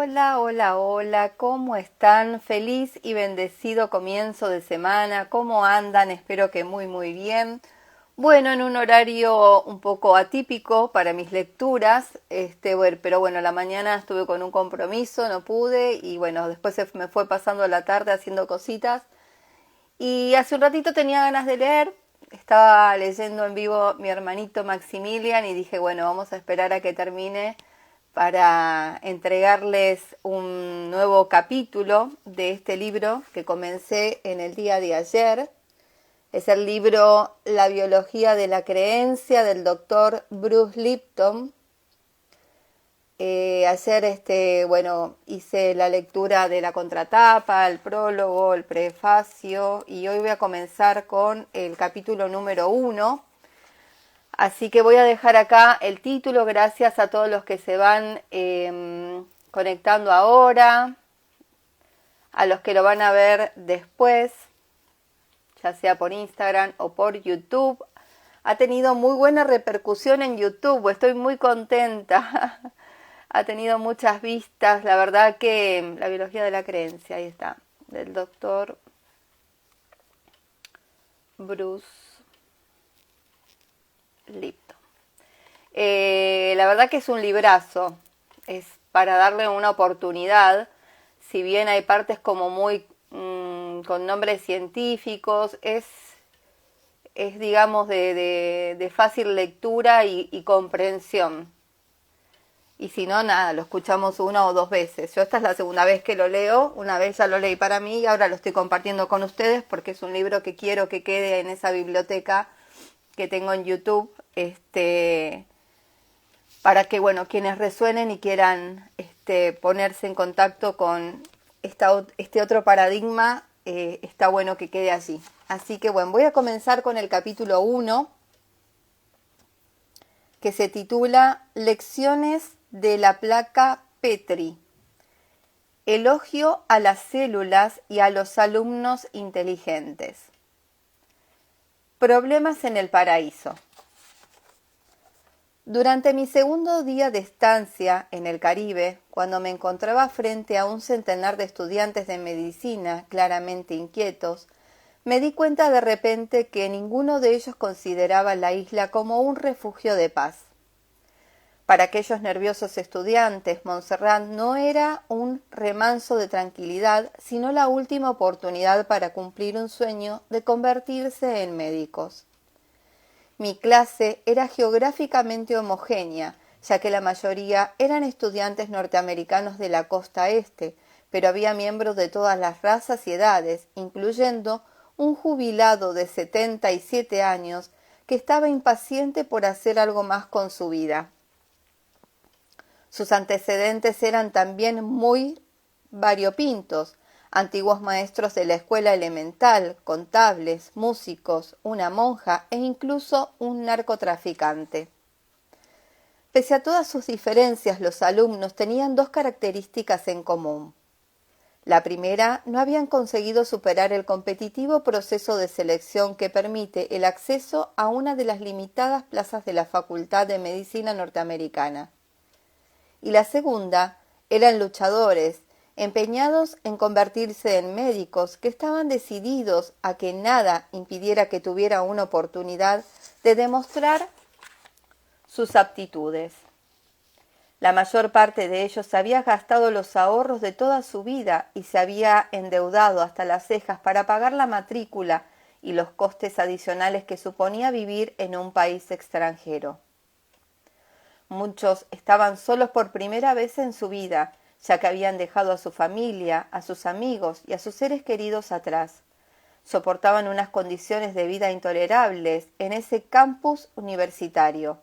Hola, hola, hola, ¿cómo están? Feliz y bendecido comienzo de semana, ¿cómo andan? Espero que muy, muy bien. Bueno, en un horario un poco atípico para mis lecturas, pero bueno, la mañana estuve con un compromiso, no pude, y bueno, después me fue pasando la tarde haciendo cositas. Y hace un ratito tenía ganas de leer, estaba leyendo en vivo mi hermanito Maximilian y dije, bueno, vamos a esperar a que termine para entregarles un nuevo capítulo de este libro que comencé en el día de ayer. Es el libro La biología de la creencia del doctor Bruce Lipton. Ayer hice la lectura de la contratapa, el prólogo, el prefacio y hoy voy a comenzar con el capítulo número 1. Así que voy a dejar acá el título, gracias a todos los que se van conectando ahora, a los que lo van a ver después, ya sea por Instagram o por YouTube. Ha tenido muy buena repercusión en YouTube, estoy muy contenta. Ha tenido muchas vistas, la verdad que la biología de la creencia, ahí está, del doctor Bruce Lipton. La verdad que es un librazo, es para darle una oportunidad, si bien hay partes como muy con nombres científicos, es digamos de fácil lectura y comprensión. Y si no, nada, lo escuchamos una o dos veces. Yo esta es la segunda vez que lo leo, una vez ya lo leí para mí y ahora lo estoy compartiendo con ustedes porque es un libro que quiero que quede en esa biblioteca que tengo en YouTube, para que, bueno, quienes resuenen y quieran ponerse en contacto con este otro paradigma, está bueno que quede allí. Así que, bueno, voy a comenzar con el capítulo 1, que se titula Lecciones de la placa Petri. Elogio a las células y a los alumnos inteligentes. Problemas en el paraíso. Durante mi segundo día de estancia en el Caribe, cuando me encontraba frente a un centenar de estudiantes de medicina claramente inquietos, me di cuenta de repente que ninguno de ellos consideraba la isla como un refugio de paz. Para aquellos nerviosos estudiantes, Montserrat no era un remanso de tranquilidad, sino la última oportunidad para cumplir un sueño de convertirse en médicos. Mi clase era geográficamente homogénea, ya que la mayoría eran estudiantes norteamericanos de la costa este, pero había miembros de todas las razas y edades, incluyendo un jubilado de 77 años que estaba impaciente por hacer algo más con su vida. Sus antecedentes eran también muy variopintos: antiguos maestros de la escuela elemental, contables, músicos, una monja e incluso un narcotraficante. Pese a todas sus diferencias, los alumnos tenían dos características en común. La primera, no habían conseguido superar el competitivo proceso de selección que permite el acceso a una de las limitadas plazas de la Facultad de Medicina norteamericana. Y la segunda, eran luchadores, empeñados en convertirse en médicos, que estaban decididos a que nada impidiera que tuviera una oportunidad de demostrar sus aptitudes. La mayor parte de ellos había gastado los ahorros de toda su vida y se había endeudado hasta las cejas para pagar la matrícula y los costes adicionales que suponía vivir en un país extranjero. Muchos estaban solos por primera vez en su vida, ya que habían dejado a su familia, a sus amigos y a sus seres queridos atrás. Soportaban unas condiciones de vida intolerables en ese campus universitario.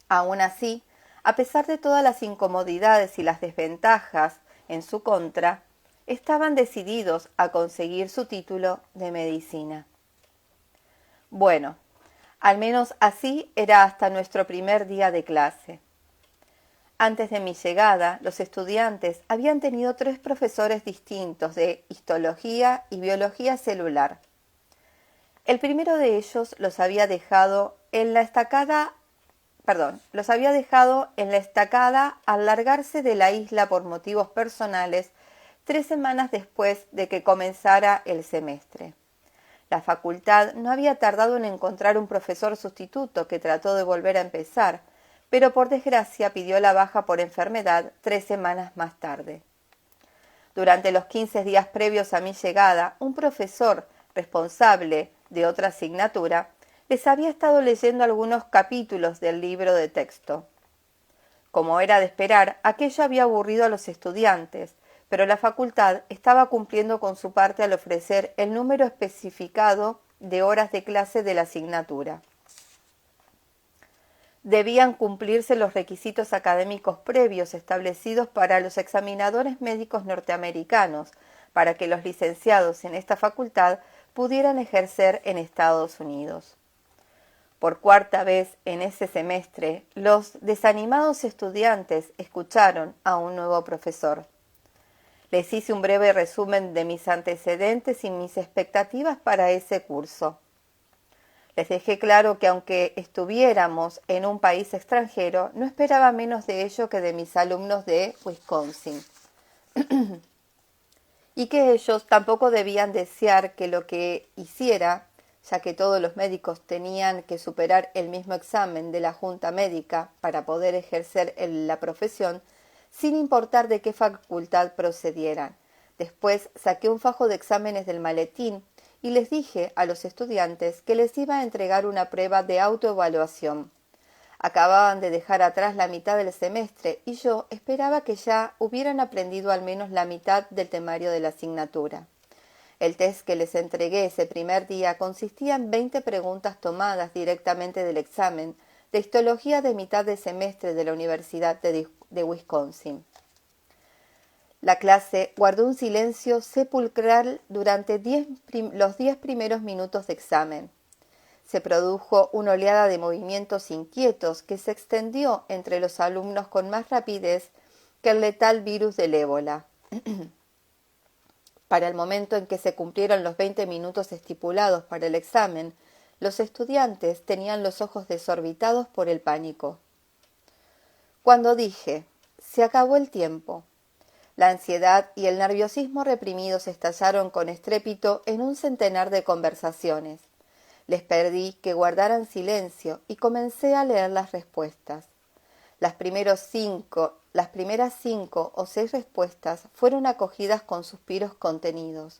Aún así, a pesar de todas las incomodidades y las desventajas en su contra, estaban decididos a conseguir su título de medicina. Bueno, al menos así era hasta nuestro primer día de clase. Antes de mi llegada, los estudiantes habían tenido 3 profesores distintos de histología y biología celular. El primero de ellos los había dejado en la estacada los había dejado en la estacada al largarse de la isla por motivos personales 3 semanas después de que comenzara el semestre. La facultad no había tardado en encontrar un profesor sustituto que trató de volver a empezar, pero por desgracia pidió la baja por enfermedad 3 semanas más tarde. Durante los 15 días previos a mi llegada, un profesor responsable de otra asignatura les había estado leyendo algunos capítulos del libro de texto. Como era de esperar, aquello había aburrido a los estudiantes, pero la facultad estaba cumpliendo con su parte al ofrecer el número especificado de horas de clase de la asignatura. Debían cumplirse los requisitos académicos previos establecidos para los examinadores médicos norteamericanos, para que los licenciados en esta facultad pudieran ejercer en Estados Unidos. Por 4ª vez en ese semestre, los desanimados estudiantes escucharon a un nuevo profesor. Les hice un breve resumen de mis antecedentes y mis expectativas para ese curso. Les dejé claro que aunque estuviéramos en un país extranjero, no esperaba menos de ello que de mis alumnos de Wisconsin. Y que ellos tampoco debían desear que lo que hiciera, ya que todos los médicos tenían que superar el mismo examen de la Junta Médica para poder ejercer la profesión, sin importar de qué facultad procedieran. Después saqué un fajo de exámenes del maletín y les dije a los estudiantes que les iba a entregar una prueba de autoevaluación. Acababan de dejar atrás la mitad del semestre y yo esperaba que ya hubieran aprendido al menos la mitad del temario de la asignatura. El test que les entregué ese primer día consistía en 20 preguntas tomadas directamente del examen de histología de mitad de semestre de la Universidad de Wisconsin. La clase guardó un silencio sepulcral durante los 10 primeros minutos de examen. Se produjo una oleada de movimientos inquietos que se extendió entre los alumnos con más rapidez que el letal virus del ébola. Para el momento en que se cumplieron los 20 minutos estipulados para el examen, los estudiantes tenían los ojos desorbitados por el pánico. Cuando dije, se acabó el tiempo, la ansiedad y el nerviosismo reprimidos estallaron con estrépito en un centenar de conversaciones. Les pedí que guardaran silencio y comencé a leer las respuestas. Las primeras 5 o 6 respuestas fueron acogidas con suspiros contenidos.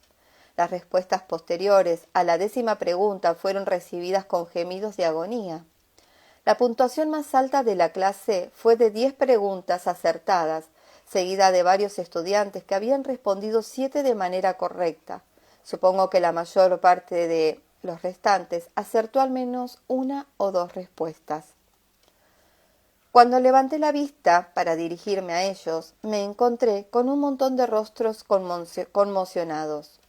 Las respuestas posteriores a la 10ª pregunta fueron recibidas con gemidos de agonía. La puntuación más alta de la clase fue de 10 preguntas acertadas, seguida de varios estudiantes que habían respondido 7 de manera correcta. Supongo que la mayor parte de los restantes acertó al menos 1 o 2 respuestas. Cuando levanté la vista para dirigirme a ellos, me encontré con un montón de rostros conmocionados.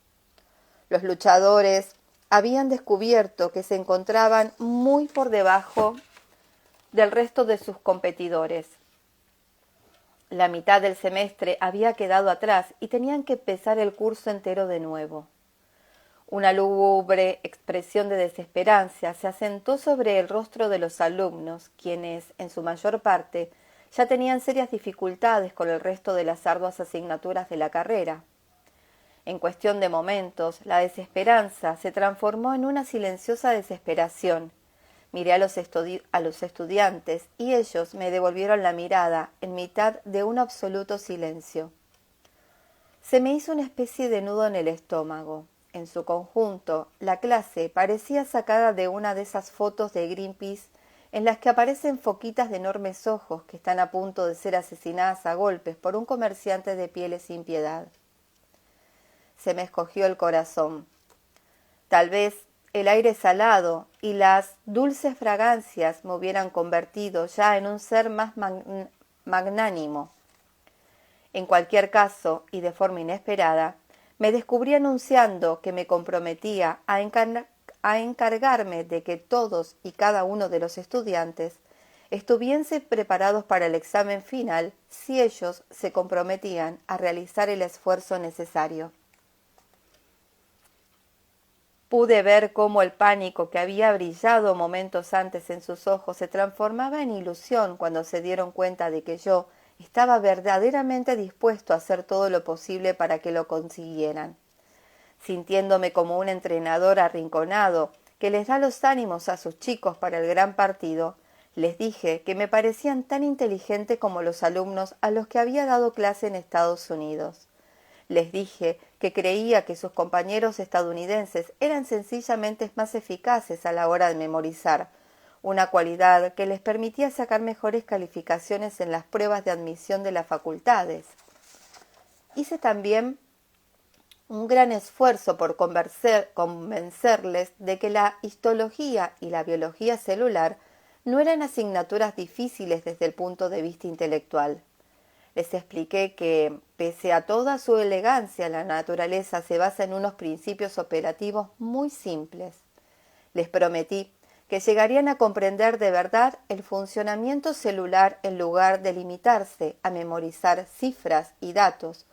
Los luchadores habían descubierto que se encontraban muy por debajo del resto de sus competidores. La mitad del semestre había quedado atrás y tenían que empezar el curso entero de nuevo. Una lúgubre expresión de desesperanza se asentó sobre el rostro de los alumnos, quienes, en su mayor parte, ya tenían serias dificultades con el resto de las arduas asignaturas de la carrera. En cuestión de momentos, la desesperanza se transformó en una silenciosa desesperación. Miré a los estudiantes y ellos me devolvieron la mirada en mitad de un absoluto silencio. Se me hizo una especie de nudo en el estómago. En su conjunto, la clase parecía sacada de una de esas fotos de Greenpeace en las que aparecen foquitas de enormes ojos que están a punto de ser asesinadas a golpes por un comerciante de pieles sin piedad. Se me escogió el corazón. Tal vez el aire salado y las dulces fragancias me hubieran convertido ya en un ser más magnánimo. En cualquier caso, y de forma inesperada, me descubrí anunciando que me comprometía a encargarme de que todos y cada uno de los estudiantes estuviesen preparados para el examen final si ellos se comprometían a realizar el esfuerzo necesario. Pude ver cómo el pánico que había brillado momentos antes en sus ojos se transformaba en ilusión cuando se dieron cuenta de que yo estaba verdaderamente dispuesto a hacer todo lo posible para que lo consiguieran. Sintiéndome como un entrenador arrinconado que les da los ánimos a sus chicos para el gran partido, les dije que me parecían tan inteligentes como los alumnos a los que había dado clase en Estados Unidos. Les dije que creía que sus compañeros estadounidenses eran sencillamente más eficaces a la hora de memorizar, una cualidad que les permitía sacar mejores calificaciones en las pruebas de admisión de las facultades. Hice también un gran esfuerzo por convencerles de que la histología y la biología celular no eran asignaturas difíciles desde el punto de vista intelectual. Les expliqué que, pese a toda su elegancia, la naturaleza se basa en unos principios operativos muy simples. Les prometí que llegarían a comprender de verdad el funcionamiento celular en lugar de limitarse a memorizar cifras y datos,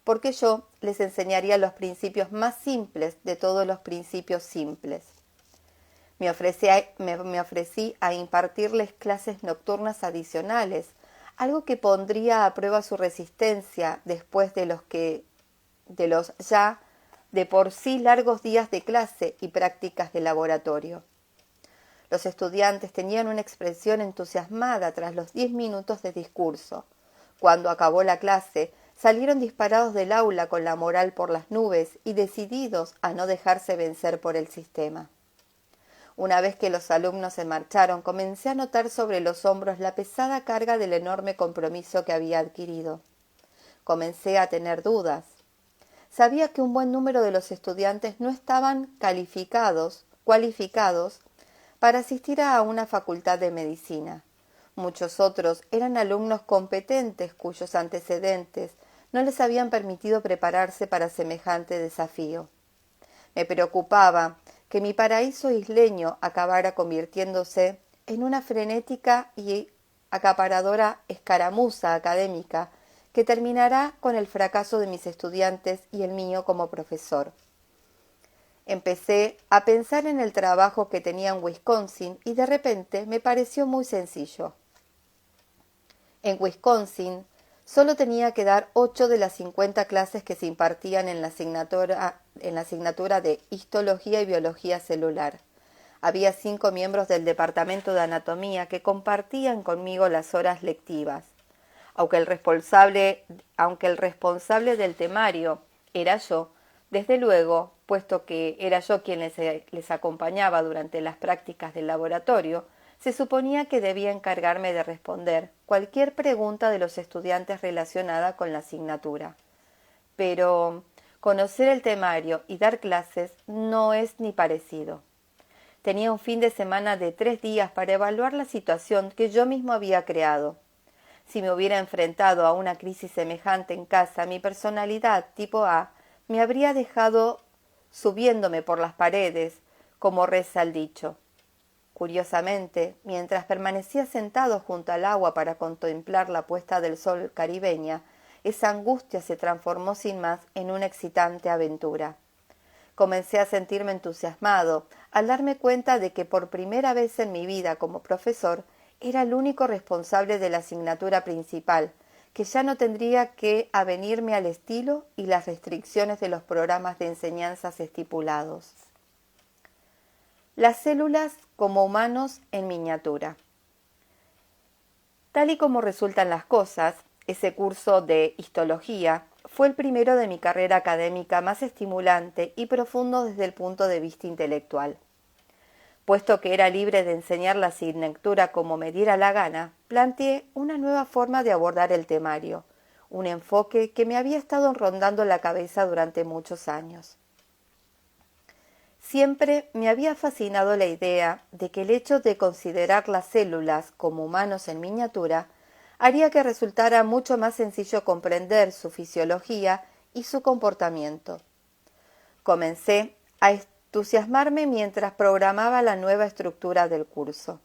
porque yo les enseñaría los principios más simples de todos los principios simples. Me ofrecí a impartirles clases nocturnas adicionales, algo que pondría a prueba su resistencia después de los ya de por sí largos días de clase y prácticas de laboratorio. Los estudiantes tenían una expresión entusiasmada tras los 10 minutos de discurso. Cuando acabó la clase, salieron disparados del aula con la moral por las nubes y decididos a no dejarse vencer por el sistema. Una vez que los alumnos se marcharon, comencé a notar sobre los hombros la pesada carga del enorme compromiso que había adquirido. Comencé a tener dudas. Sabía que un buen número de los estudiantes no estaban cualificados para asistir a una facultad de medicina. Muchos otros eran alumnos competentes cuyos antecedentes no les habían permitido prepararse para semejante desafío. Me preocupaba que mi paraíso isleño acabara convirtiéndose en una frenética y acaparadora escaramuza académica que terminará con el fracaso de mis estudiantes y el mío como profesor. Empecé a pensar en el trabajo que tenía en Wisconsin y de repente me pareció muy sencillo. En Wisconsin solo tenía que dar 8 de las 50 clases que se impartían en la asignatura de Histología y Biología Celular. Había 5 miembros del departamento de anatomía que compartían conmigo las horas lectivas. Aunque el responsable del temario era yo, desde luego, puesto que era yo quien les acompañaba durante las prácticas del laboratorio, se suponía que debía encargarme de responder cualquier pregunta de los estudiantes relacionada con la asignatura. Pero conocer el temario y dar clases no es ni parecido. Tenía un fin de semana de 3 días para evaluar la situación que yo mismo había creado. Si me hubiera enfrentado a una crisis semejante en casa, mi personalidad tipo A me habría dejado subiéndome por las paredes, como reza el dicho. Curiosamente, mientras permanecía sentado junto al agua para contemplar la puesta del sol caribeña, esa angustia se transformó sin más en una excitante aventura. Comencé a sentirme entusiasmado al darme cuenta de que por primera vez en mi vida como profesor era el único responsable de la asignatura principal, que ya no tendría que avenirme al estilo y las restricciones de los programas de enseñanzas estipulados. Las células como humanos en miniatura. Tal y como resultan las cosas, ese curso de histología fue el primero de mi carrera académica más estimulante y profundo desde el punto de vista intelectual. Puesto que era libre de enseñar la asignatura como me diera la gana, planteé una nueva forma de abordar el temario, un enfoque que me había estado rondando la cabeza durante muchos años. Siempre me había fascinado la idea de que el hecho de considerar las células como humanos en miniatura haría que resultara mucho más sencillo comprender su fisiología y su comportamiento. Comencé a entusiasmarme mientras programaba la nueva estructura del curso.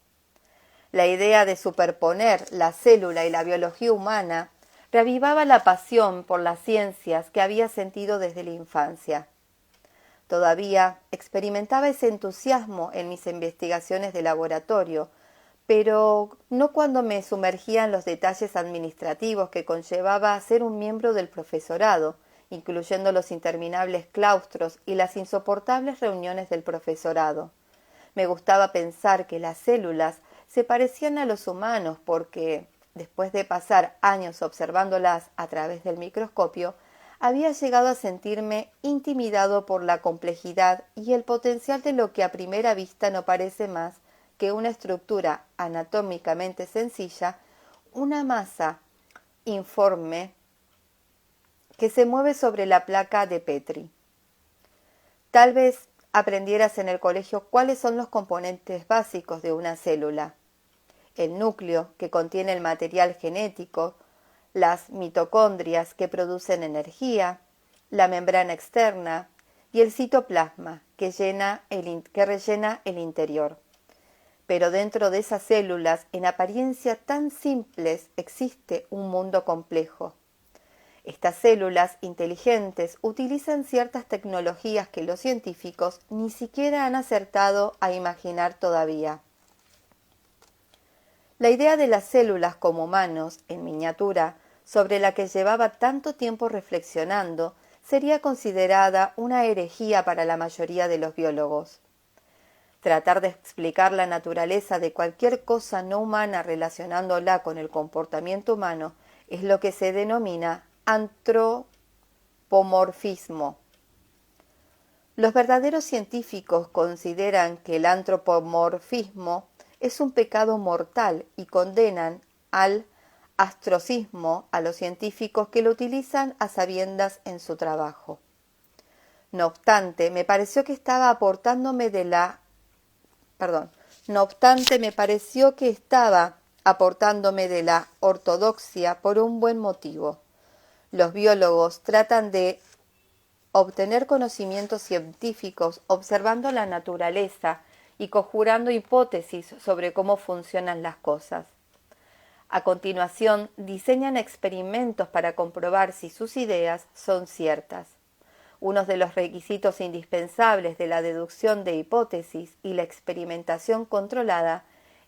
La idea de superponer la célula y la biología humana reavivaba la pasión por las ciencias que había sentido desde la infancia. Todavía experimentaba ese entusiasmo en mis investigaciones de laboratorio, pero no cuando me sumergía en los detalles administrativos que conllevaba ser un miembro del profesorado, incluyendo los interminables claustros y las insoportables reuniones del profesorado. Me gustaba pensar que las células se parecían a los humanos porque, después de pasar años observándolas a través del microscopio, había llegado a sentirme intimidado por la complejidad y el potencial de lo que a primera vista no parece más que una estructura anatómicamente sencilla, una masa informe que se mueve sobre la placa de Petri. Tal vez aprendieras en el colegio cuáles son los componentes básicos de una célula. El núcleo, que contiene el material genético, las mitocondrias, que producen energía, la membrana externa y el citoplasma, que rellena el interior. Pero dentro de esas células, en apariencia tan simples, existe un mundo complejo. Estas células inteligentes utilizan ciertas tecnologías que los científicos ni siquiera han acertado a imaginar todavía. La idea de las células como humanos, en miniatura, sobre la que llevaba tanto tiempo reflexionando, sería considerada una herejía para la mayoría de los biólogos. Tratar de explicar la naturaleza de cualquier cosa no humana relacionándola con el comportamiento humano es lo que se denomina antropomorfismo. Los verdaderos científicos consideran que el antropomorfismo es un pecado mortal y condenan al astrocismo a los científicos que lo utilizan a sabiendas en su trabajo. No obstante, me pareció que estaba aportándome de la ortodoxia por un buen motivo. Los biólogos tratan de obtener conocimientos científicos observando la naturaleza y conjurando hipótesis sobre cómo funcionan las cosas. A continuación, diseñan experimentos para comprobar si sus ideas son ciertas. Uno de los requisitos indispensables de la deducción de hipótesis y la experimentación controlada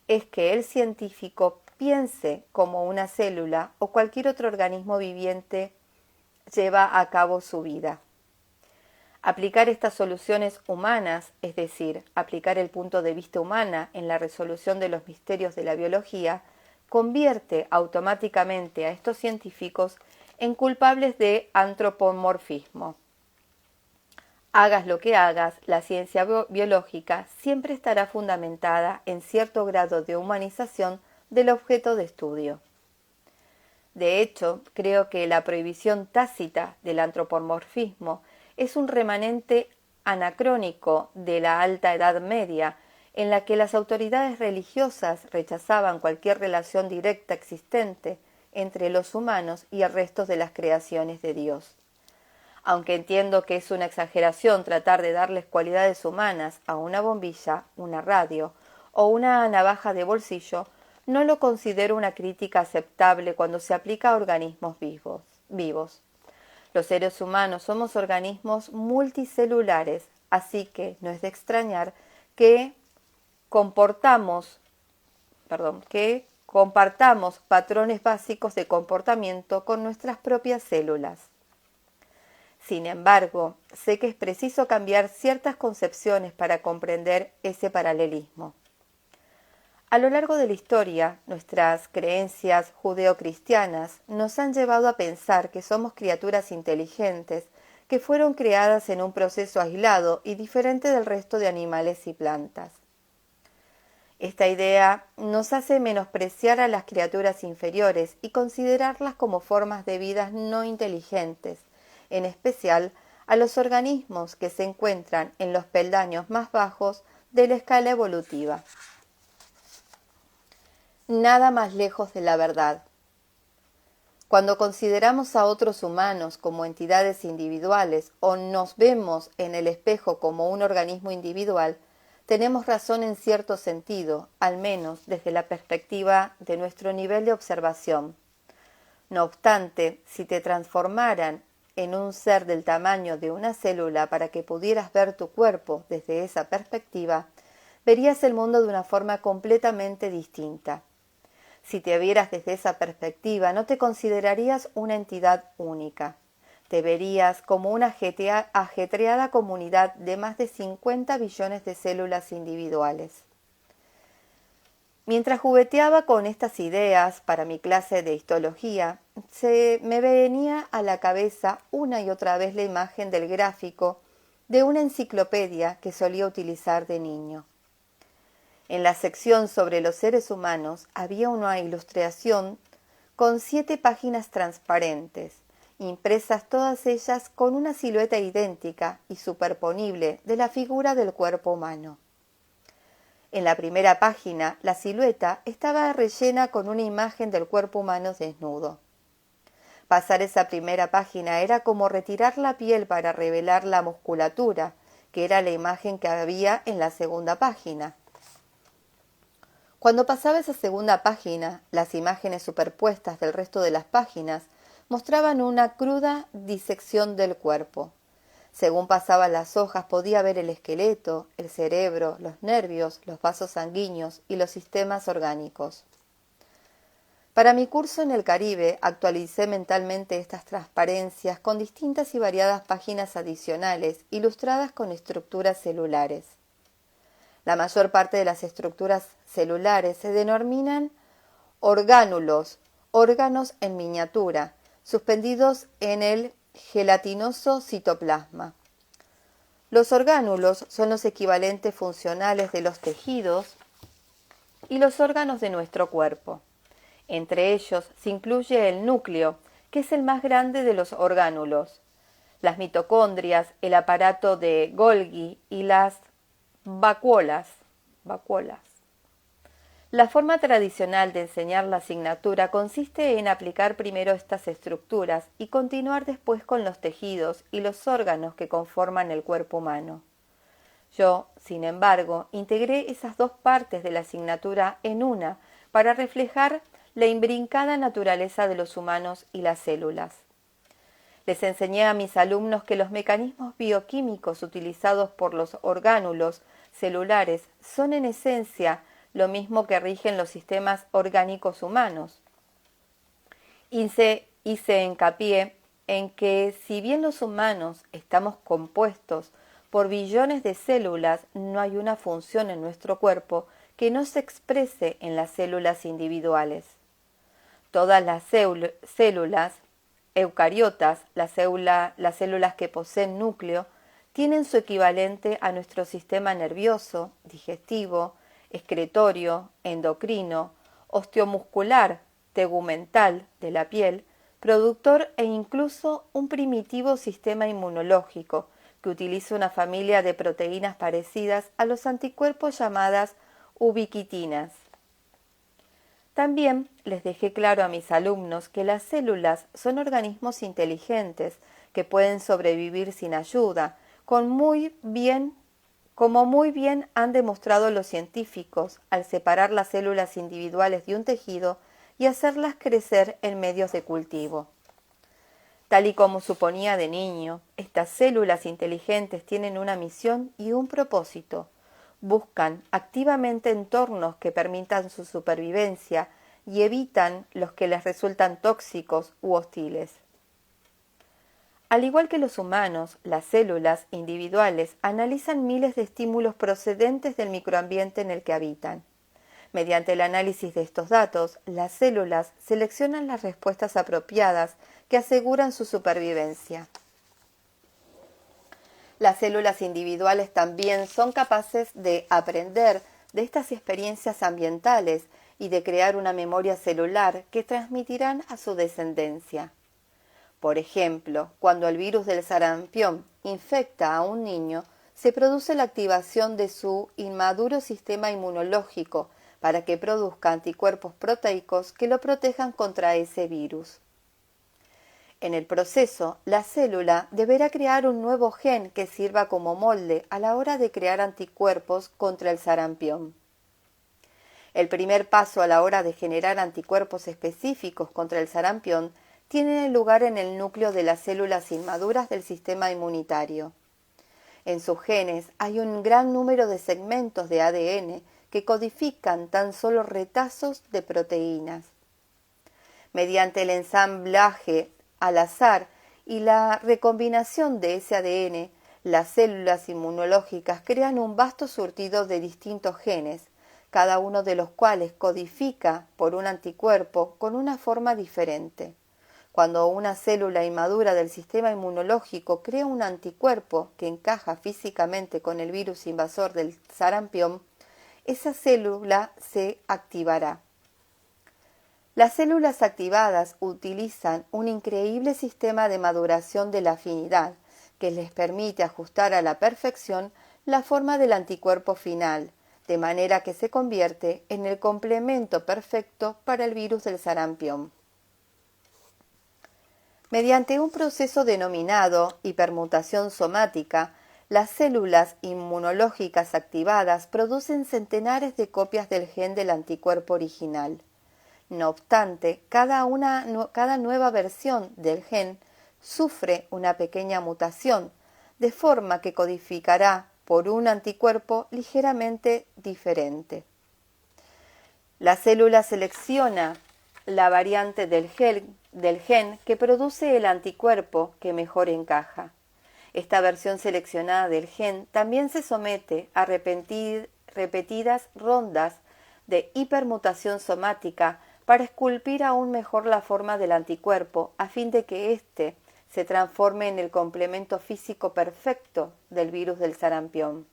es que el científico piense como una célula o cualquier otro organismo viviente lleva a cabo su vida. Aplicar estas soluciones humanas, es decir, aplicar el punto de vista humana en la resolución de los misterios de la biología, convierte automáticamente a estos científicos en culpables de antropomorfismo. Hagas lo que hagas, la ciencia biológica siempre estará fundamentada en cierto grado de humanización del objeto de estudio. De hecho, creo que la prohibición tácita del antropomorfismo es un remanente anacrónico de la Alta Edad Media, en la que las autoridades religiosas rechazaban cualquier relación directa existente entre los humanos y el resto de las creaciones de Dios. Aunque entiendo que es una exageración tratar de darles cualidades humanas a una bombilla, una radio o una navaja de bolsillo, no lo considero una crítica aceptable cuando se aplica a organismos vivos. Los seres humanos somos organismos multicelulares, así que no es de extrañar que compartamos patrones básicos de comportamiento con nuestras propias células. Sin embargo, sé que es preciso cambiar ciertas concepciones para comprender ese paralelismo. A lo largo de la historia, nuestras creencias judeocristianas nos han llevado a pensar que somos criaturas inteligentes que fueron creadas en un proceso aislado y diferente del resto de animales y plantas. Esta idea nos hace menospreciar a las criaturas inferiores y considerarlas como formas de vida no inteligentes, en especial a los organismos que se encuentran en los peldaños más bajos de la escala evolutiva. Nada más lejos de la verdad. Cuando consideramos a otros humanos como entidades individuales o nos vemos en el espejo como un organismo individual, tenemos razón en cierto sentido, al menos desde la perspectiva de nuestro nivel de observación. No obstante, si te transformaran en un ser del tamaño de una célula para que pudieras ver tu cuerpo desde esa perspectiva, verías el mundo de una forma completamente distinta. Si te vieras desde esa perspectiva, no te considerarías una entidad única. Te verías como una ajetreada comunidad de más de 50 billones de células individuales. Mientras jugueteaba con estas ideas para mi clase de histología, se me venía a la cabeza una y otra vez la imagen del gráfico de una enciclopedia que solía utilizar de niño. En la sección sobre los seres humanos había una ilustración con 7 páginas transparentes, impresas todas ellas con una silueta idéntica y superponible de la figura del cuerpo humano. En la primera página, la silueta estaba rellena con una imagen del cuerpo humano desnudo. Pasar esa primera página era como retirar la piel para revelar la musculatura, que era la imagen que había en la segunda página. Cuando pasaba esa segunda página, las imágenes superpuestas del resto de las páginas mostraban una cruda disección del cuerpo. Según pasaban las hojas podía ver el esqueleto, el cerebro, los nervios, los vasos sanguíneos y los sistemas orgánicos. Para mi curso en el Caribe actualicé mentalmente estas transparencias con distintas y variadas páginas adicionales ilustradas con estructuras celulares. La mayor parte de las estructuras celulares se denominan orgánulos, órganos en miniatura, suspendidos en el gelatinoso citoplasma. Los orgánulos son los equivalentes funcionales de los tejidos y los órganos de nuestro cuerpo. Entre ellos se incluye el núcleo, que es el más grande de los orgánulos, las mitocondrias, el aparato de Golgi y las vacuolas. La forma tradicional de enseñar la asignatura consiste en aplicar primero estas estructuras y continuar después con los tejidos y los órganos que conforman el cuerpo humano. Yo, sin embargo, integré esas dos partes de la asignatura en una para reflejar la imbrincada naturaleza de los humanos y las células. Les enseñé a mis alumnos que los mecanismos bioquímicos utilizados por los orgánulos celulares son en esencia lo mismo que rigen los sistemas orgánicos humanos. Hice hincapié en que si bien los humanos estamos compuestos por billones de células, no hay una función en nuestro cuerpo que no se exprese en las células individuales. Todas las células eucariotas, las células que poseen núcleo, tienen su equivalente a nuestro sistema nervioso, digestivo, excretorio, endocrino, osteomuscular, tegumental de la piel, productor e incluso un primitivo sistema inmunológico que utiliza una familia de proteínas parecidas a los anticuerpos llamadas ubiquitinas. También les dejé claro a mis alumnos que las células son organismos inteligentes que pueden sobrevivir sin ayuda, como muy bien han demostrado los científicos al separar las células individuales de un tejido y hacerlas crecer en medios de cultivo. Tal y como suponía de niño, estas células inteligentes tienen una misión y un propósito. Buscan activamente entornos que permitan su supervivencia y evitan los que les resultan tóxicos u hostiles. Al igual que los humanos, las células individuales analizan miles de estímulos procedentes del microambiente en el que habitan. Mediante el análisis de estos datos, las células seleccionan las respuestas apropiadas que aseguran su supervivencia. Las células individuales también son capaces de aprender de estas experiencias ambientales y de crear una memoria celular que transmitirán a su descendencia. Por ejemplo, cuando el virus del sarampión infecta a un niño, se produce la activación de su inmaduro sistema inmunológico para que produzca anticuerpos proteicos que lo protejan contra ese virus. En el proceso, la célula deberá crear un nuevo gen que sirva como molde a la hora de crear anticuerpos contra el sarampión. El primer paso a la hora de generar anticuerpos específicos contra el sarampión tienen lugar en el núcleo de las células inmaduras del sistema inmunitario. En sus genes hay un gran número de segmentos de ADN que codifican tan solo retazos de proteínas. Mediante el ensamblaje al azar y la recombinación de ese ADN, las células inmunológicas crean un vasto surtido de distintos genes, cada uno de los cuales codifica por un anticuerpo con una forma diferente. Cuando una célula inmadura del sistema inmunológico crea un anticuerpo que encaja físicamente con el virus invasor del sarampión, esa célula se activará. Las células activadas utilizan un increíble sistema de maduración de la afinidad que les permite ajustar a la perfección la forma del anticuerpo final, de manera que se convierte en el complemento perfecto para el virus del sarampión. Mediante un proceso denominado hipermutación somática, las células inmunológicas activadas producen centenares de copias del gen del anticuerpo original. No obstante, cada nueva versión del gen sufre una pequeña mutación, de forma que codificará por un anticuerpo ligeramente diferente. La célula selecciona la variante del gen que produce el anticuerpo que mejor encaja. Esta versión seleccionada del gen también se somete a repetidas rondas de hipermutación somática para esculpir aún mejor la forma del anticuerpo a fin de que éste se transforme en el complemento físico perfecto del virus del sarampión.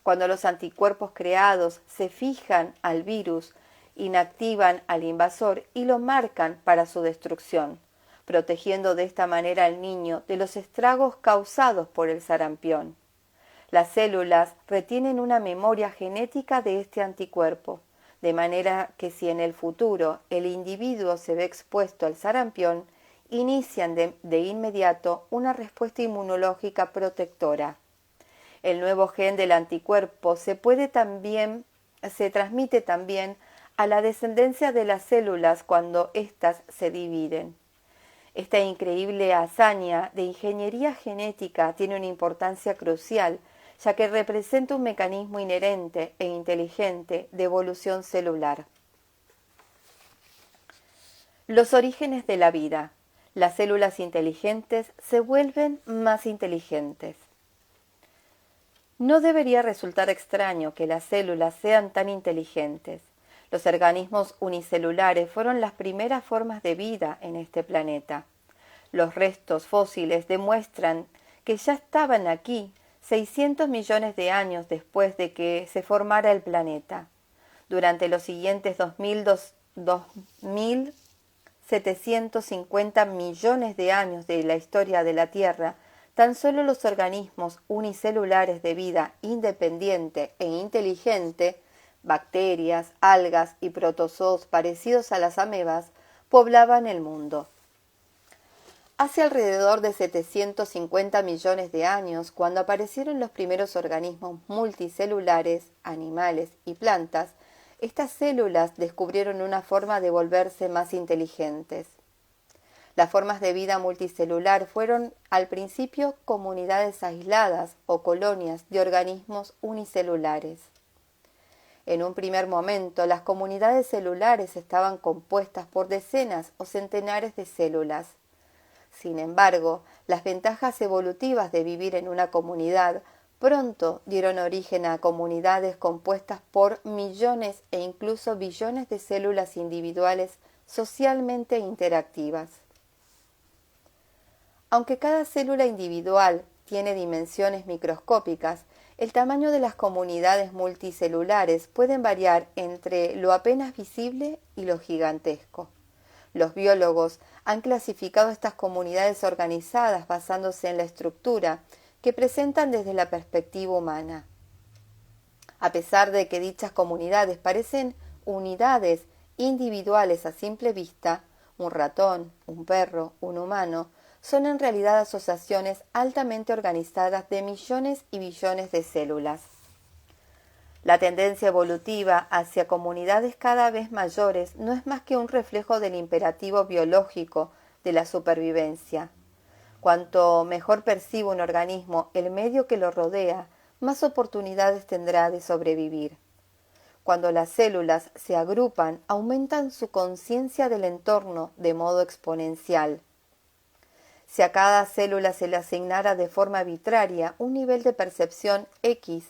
Cuando los anticuerpos creados se fijan al virus, inactivan al invasor y lo marcan para su destrucción, protegiendo de esta manera al niño de los estragos causados por el sarampión. Las células retienen una memoria genética de este anticuerpo, de manera que si en el futuro el individuo se ve expuesto al sarampión, inician de inmediato una respuesta inmunológica protectora. El nuevo gen del anticuerpo se transmite también a la descendencia de las células cuando éstas se dividen. Esta increíble hazaña de ingeniería genética tiene una importancia crucial, ya que representa un mecanismo inherente e inteligente de evolución celular. Los orígenes de la vida. Las células inteligentes se vuelven más inteligentes. No debería resultar extraño que las células sean tan inteligentes. Los organismos unicelulares fueron las primeras formas de vida en este planeta. Los restos fósiles demuestran que ya estaban aquí 600 millones de años después de que se formara el planeta. Durante los siguientes 2.750 millones de años de la historia de la Tierra, tan solo los organismos unicelulares de vida independiente e inteligente, bacterias, algas y protozoos parecidos a las amebas, poblaban el mundo. Hace alrededor de 750 millones de años, cuando aparecieron los primeros organismos multicelulares, animales y plantas, estas células descubrieron una forma de volverse más inteligentes. Las formas de vida multicelular fueron al principio comunidades aisladas o colonias de organismos unicelulares. En un primer momento, las comunidades celulares estaban compuestas por decenas o centenares de células. Sin embargo, las ventajas evolutivas de vivir en una comunidad pronto dieron origen a comunidades compuestas por millones e incluso billones de células individuales socialmente interactivas. Aunque cada célula individual tiene dimensiones microscópicas, el tamaño de las comunidades multicelulares pueden variar entre lo apenas visible y lo gigantesco. Los biólogos han clasificado estas comunidades organizadas basándose en la estructura que presentan desde la perspectiva humana. A pesar de que dichas comunidades parecen unidades individuales a simple vista, un ratón, un perro, un humano, son en realidad asociaciones altamente organizadas de millones y billones de células. La tendencia evolutiva hacia comunidades cada vez mayores no es más que un reflejo del imperativo biológico de la supervivencia. Cuanto mejor percibe un organismo el medio que lo rodea, más oportunidades tendrá de sobrevivir. Cuando las células se agrupan, aumentan su conciencia del entorno de modo exponencial. Si a cada célula se le asignara de forma arbitraria un nivel de percepción X,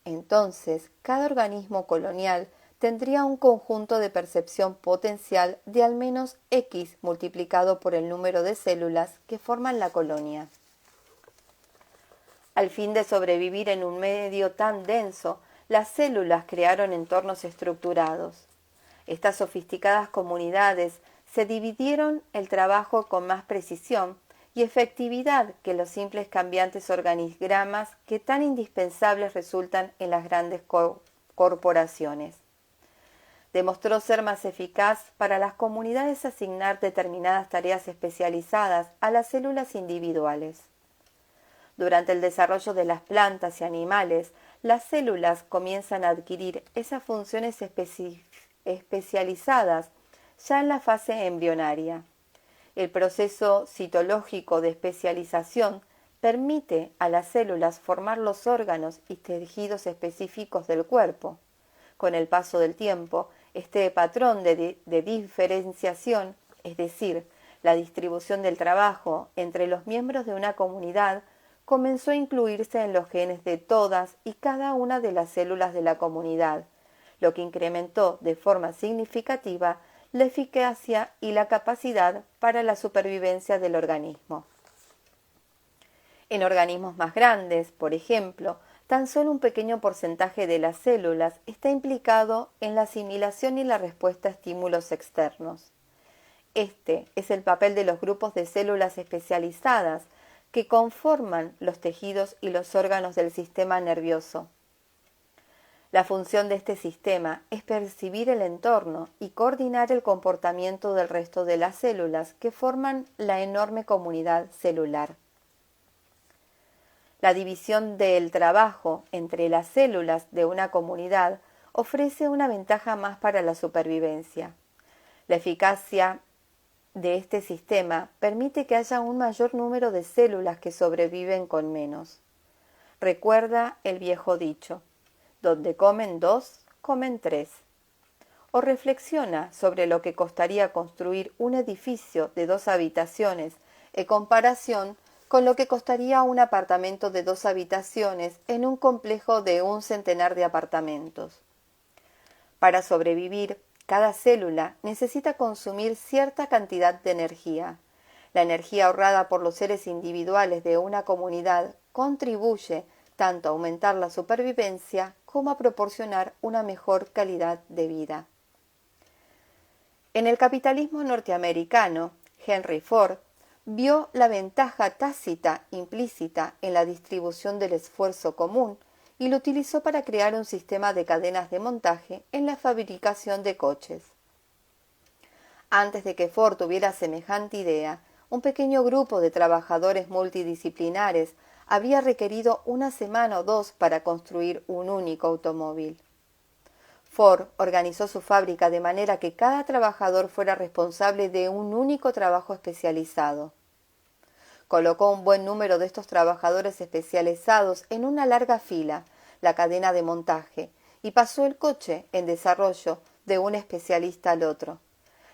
entonces cada organismo colonial tendría un conjunto de percepción potencial de al menos X multiplicado por el número de células que forman la colonia. Al fin de sobrevivir en un medio tan denso, las células crearon entornos estructurados. Estas sofisticadas comunidades se dividieron el trabajo con más precisión y efectividad que los simples cambiantes organigramas que tan indispensables resultan en las grandes corporaciones. Demostró ser más eficaz para las comunidades asignar determinadas tareas especializadas a las células individuales. Durante el desarrollo de las plantas y animales, las células comienzan a adquirir esas funciones especializadas ya en la fase embrionaria. El proceso citológico de especialización permite a las células formar los órganos y tejidos específicos del cuerpo. Con el paso del tiempo, este patrón de diferenciación, es decir, la distribución del trabajo entre los miembros de una comunidad, comenzó a incluirse en los genes de todas y cada una de las células de la comunidad, lo que incrementó de forma significativa la eficacia y la capacidad para la supervivencia del organismo. En organismos más grandes, por ejemplo, tan solo un pequeño porcentaje de las células está implicado en la asimilación y la respuesta a estímulos externos. Este es el papel de los grupos de células especializadas que conforman los tejidos y los órganos del sistema nervioso. La función de este sistema es percibir el entorno y coordinar el comportamiento del resto de las células que forman la enorme comunidad celular. La división del trabajo entre las células de una comunidad ofrece una ventaja más para la supervivencia. La eficacia de este sistema permite que haya un mayor número de células que sobreviven con menos. Recuerda el viejo dicho: donde comen dos, comen tres. O reflexiona sobre lo que costaría construir un edificio de 2 habitaciones en comparación con lo que costaría un apartamento de 2 habitaciones en un complejo de 100 de apartamentos. Para sobrevivir, cada célula necesita consumir cierta cantidad de energía. La energía ahorrada por los seres individuales de una comunidad contribuye tanto a aumentar la supervivencia como a proporcionar una mejor calidad de vida. En el capitalismo norteamericano, Henry Ford vio la ventaja tácita implícita en la distribución del esfuerzo común y lo utilizó para crear un sistema de cadenas de montaje en la fabricación de coches. Antes de que Ford tuviera semejante idea, un pequeño grupo de trabajadores multidisciplinares habría requerido 1 semana o 2 para construir un único automóvil. Ford organizó su fábrica de manera que cada trabajador fuera responsable de un único trabajo especializado. Colocó un buen número de estos trabajadores especializados en una larga fila, la cadena de montaje, y pasó el coche en desarrollo de un especialista al otro.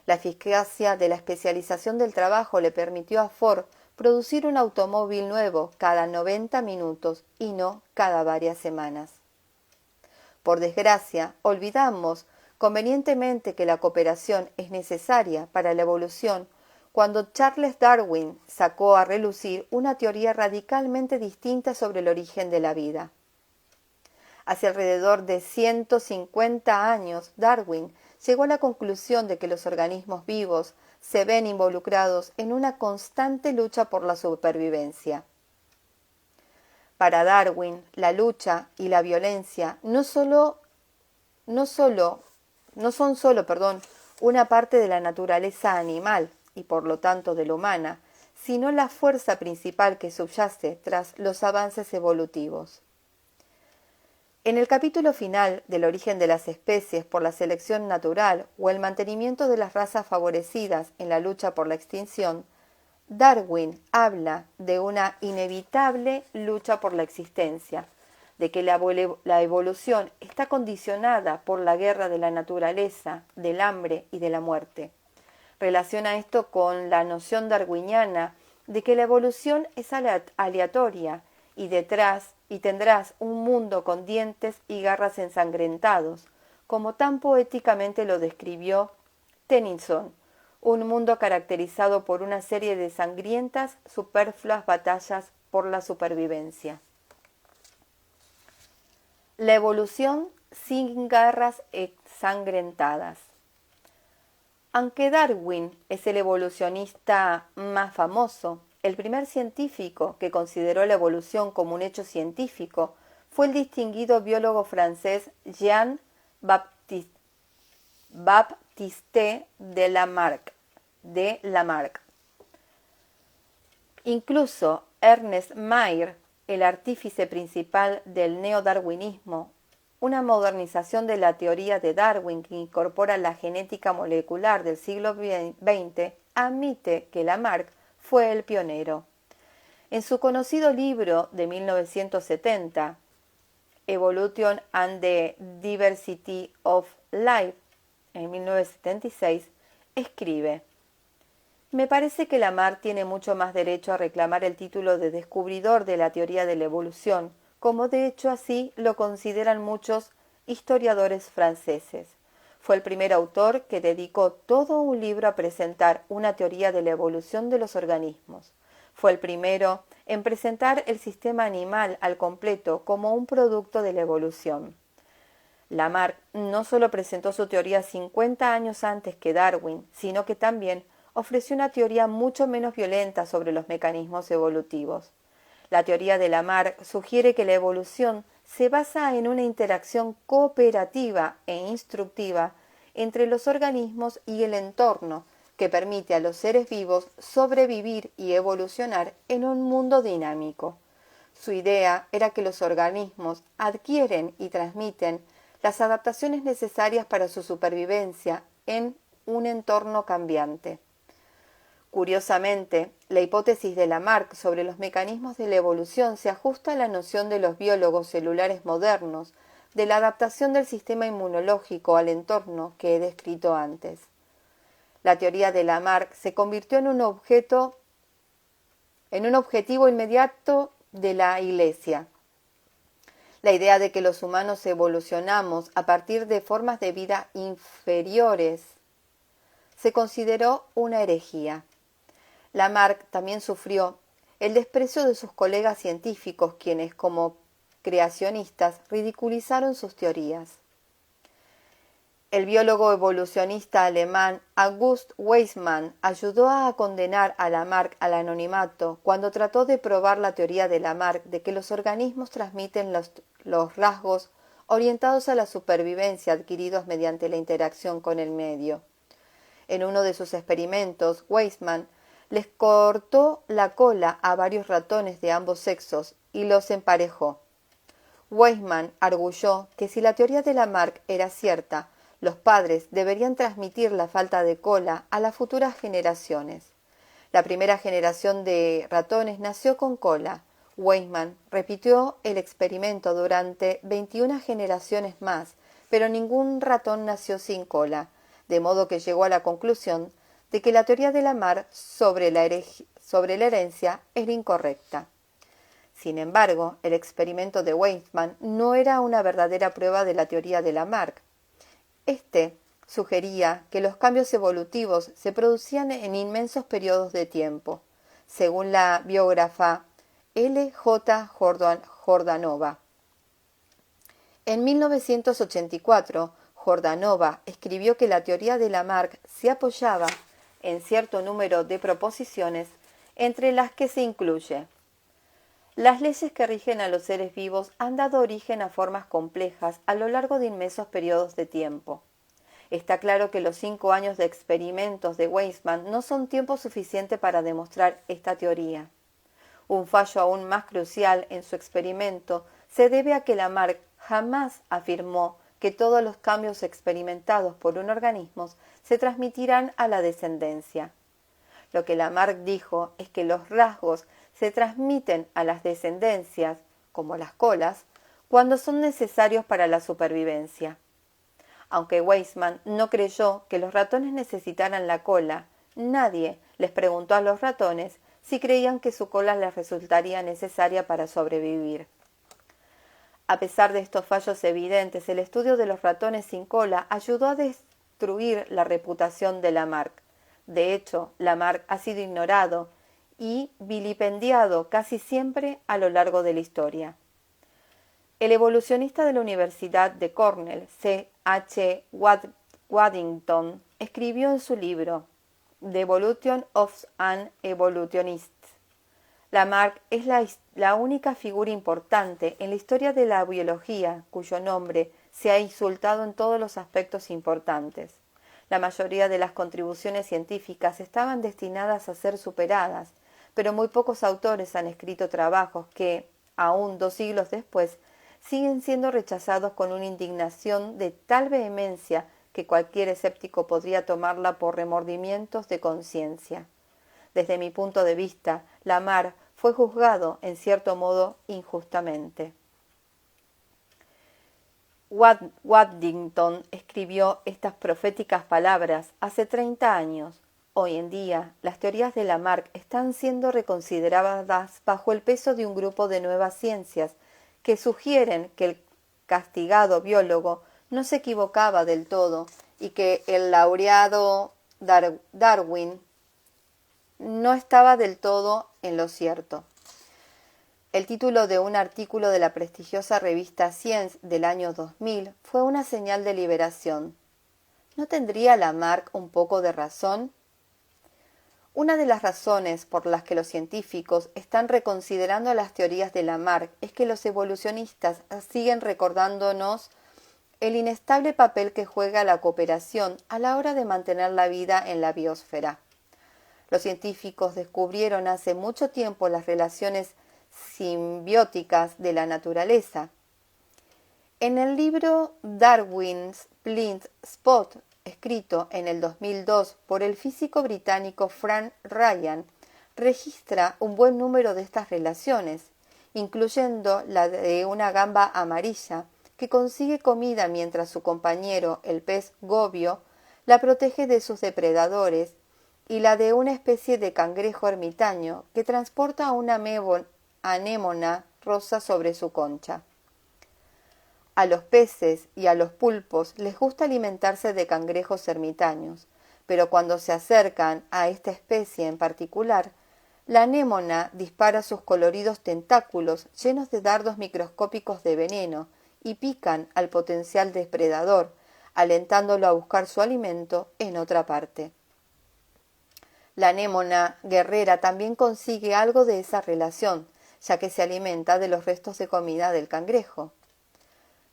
La eficacia de la especialización del trabajo le permitió a Ford producir un automóvil nuevo cada 90 minutos y no cada varias semanas. Por desgracia, olvidamos convenientemente que la cooperación es necesaria para la evolución cuando Charles Darwin sacó a relucir una teoría radicalmente distinta sobre el origen de la vida. Hace alrededor de 150 años, Darwin llegó a la conclusión de que los organismos vivos se ven involucrados en una constante lucha por la supervivencia. Para Darwin, la lucha y la violencia no son solo una parte de la naturaleza animal y por lo tanto de la humana, sino la fuerza principal que subyace tras los avances evolutivos. En el capítulo final del origen de las especies por la selección natural o el mantenimiento de las razas favorecidas en la lucha por la extinción, Darwin habla de una inevitable lucha por la existencia, de que la evolución está condicionada por la guerra de la naturaleza, del hambre y de la muerte. Relaciona esto con la noción darwiniana de que la evolución es aleatoria y tendrás un mundo con dientes y garras ensangrentados, como tan poéticamente lo describió Tennyson, un mundo caracterizado por una serie de sangrientas, superfluas batallas por la supervivencia. La evolución sin garras ensangrentadas. Aunque Darwin es el evolucionista más famoso, el primer científico que consideró la evolución como un hecho científico fue el distinguido biólogo francés Jean-Baptiste de Lamarck. Incluso Ernest Mayr, el artífice principal del neodarwinismo, una modernización de la teoría de Darwin que incorpora la genética molecular del siglo XX, admite que Lamarck fue el pionero. En su conocido libro de 1970, Evolution and the Diversity of Life, en 1976, escribe: me parece que Lamarck tiene mucho más derecho a reclamar el título de descubridor de la teoría de la evolución, como de hecho así lo consideran muchos historiadores franceses. Fue el primer autor que dedicó todo un libro a presentar una teoría de la evolución de los organismos. Fue el primero en presentar el sistema animal al completo como un producto de la evolución. Lamarck no solo presentó su teoría 50 años antes que Darwin, sino que también ofreció una teoría mucho menos violenta sobre los mecanismos evolutivos. La teoría de Lamarck sugiere que la evolución se basa en una interacción cooperativa e instructiva entre los organismos y el entorno, que permite a los seres vivos sobrevivir y evolucionar en un mundo dinámico. Su idea era que los organismos adquieren y transmiten las adaptaciones necesarias para su supervivencia en un entorno cambiante. Curiosamente, la hipótesis de Lamarck sobre los mecanismos de la evolución se ajusta a la noción de los biólogos celulares modernos de la adaptación del sistema inmunológico al entorno que he descrito antes. La teoría de Lamarck se convirtió en un objetivo inmediato de la Iglesia. La idea de que los humanos evolucionamos a partir de formas de vida inferiores se consideró una herejía. Lamarck también sufrió el desprecio de sus colegas científicos, quienes, como creacionistas, ridiculizaron sus teorías. El biólogo evolucionista alemán August Weismann ayudó a condenar a Lamarck al anonimato cuando trató de probar la teoría de Lamarck de que los organismos transmiten los rasgos orientados a la supervivencia adquiridos mediante la interacción con el medio. En uno de sus experimentos, Weismann les cortó la cola a varios ratones de ambos sexos y los emparejó. Weismann arguyó que si la teoría de Lamarck era cierta, los padres deberían transmitir la falta de cola a las futuras generaciones. La primera generación de ratones nació con cola. Weismann repitió el experimento durante 21 generaciones más, pero ningún ratón nació sin cola, de modo que llegó a la conclusión de que la teoría de Lamarck sobre la herencia era incorrecta. Sin embargo, el experimento de Weismann no era una verdadera prueba de la teoría de Lamarck. Este sugería que los cambios evolutivos se producían en inmensos periodos de tiempo, según la biógrafa L. J. Jordanova. En 1984, Jordanova escribió que la teoría de Lamarck se apoyaba en cierto número de proposiciones, entre las que se incluye: las leyes que rigen a los seres vivos han dado origen a formas complejas a lo largo de inmensos periodos de tiempo. Está claro que los 5 años de experimentos de Weismann no son tiempo suficiente para demostrar esta teoría. Un fallo aún más crucial en su experimento se debe a que Lamarck jamás afirmó que todos los cambios experimentados por un organismo se transmitirán a la descendencia. Lo que Lamarck dijo es que los rasgos se transmiten a las descendencias, como las colas, cuando son necesarios para la supervivencia. Aunque Weismann no creyó que los ratones necesitaran la cola, nadie les preguntó a los ratones si creían que su cola les resultaría necesaria para sobrevivir. A pesar de estos fallos evidentes, el estudio de los ratones sin cola ayudó a destruir la reputación de Lamarck. De hecho, Lamarck ha sido ignorado y vilipendiado casi siempre a lo largo de la historia. El evolucionista de la Universidad de Cornell, C. H. Waddington, escribió en su libro The Evolution of an Evolutionist: Lamarck es la única figura importante en la historia de la biología cuyo nombre se ha insultado en todos los aspectos importantes. La mayoría de las contribuciones científicas estaban destinadas a ser superadas, pero muy pocos autores han escrito trabajos que, aún 2 siglos después, siguen siendo rechazados con una indignación de tal vehemencia que cualquier escéptico podría tomarla por remordimientos de conciencia. Desde mi punto de vista, Lamarck fue juzgado, en cierto modo, injustamente. Waddington escribió estas proféticas palabras hace 30 años. Hoy en día, las teorías de Lamarck están siendo reconsideradas bajo el peso de un grupo de nuevas ciencias que sugieren que el castigado biólogo no se equivocaba del todo y que el laureado Darwin no estaba del todo en lo cierto. El título de un artículo de la prestigiosa revista Science del año 2000 fue una señal de liberación. ¿No tendría Lamarck un poco de razón? Una de las razones por las que los científicos están reconsiderando las teorías de Lamarck es que los evolucionistas siguen recordándonos el inestable papel que juega la cooperación a la hora de mantener la vida en la biosfera. Los científicos descubrieron hace mucho tiempo las relaciones simbióticas de la naturaleza. En el libro Darwin's Blind Spot, escrito en el 2002 por el físico británico Frank Ryan, registra un buen número de estas relaciones, incluyendo la de una gamba amarilla que consigue comida mientras su compañero, el pez gobio, la protege de sus depredadores, y la de una especie de cangrejo ermitaño que transporta a una anémona rosa sobre su concha. A los peces y a los pulpos les gusta alimentarse de cangrejos ermitaños, pero cuando se acercan a esta especie en particular, la anémona dispara sus coloridos tentáculos llenos de dardos microscópicos de veneno y pican al potencial depredador, alentándolo a buscar su alimento en otra parte. La anémona guerrera también consigue algo de esa relación, ya que se alimenta de los restos de comida del cangrejo.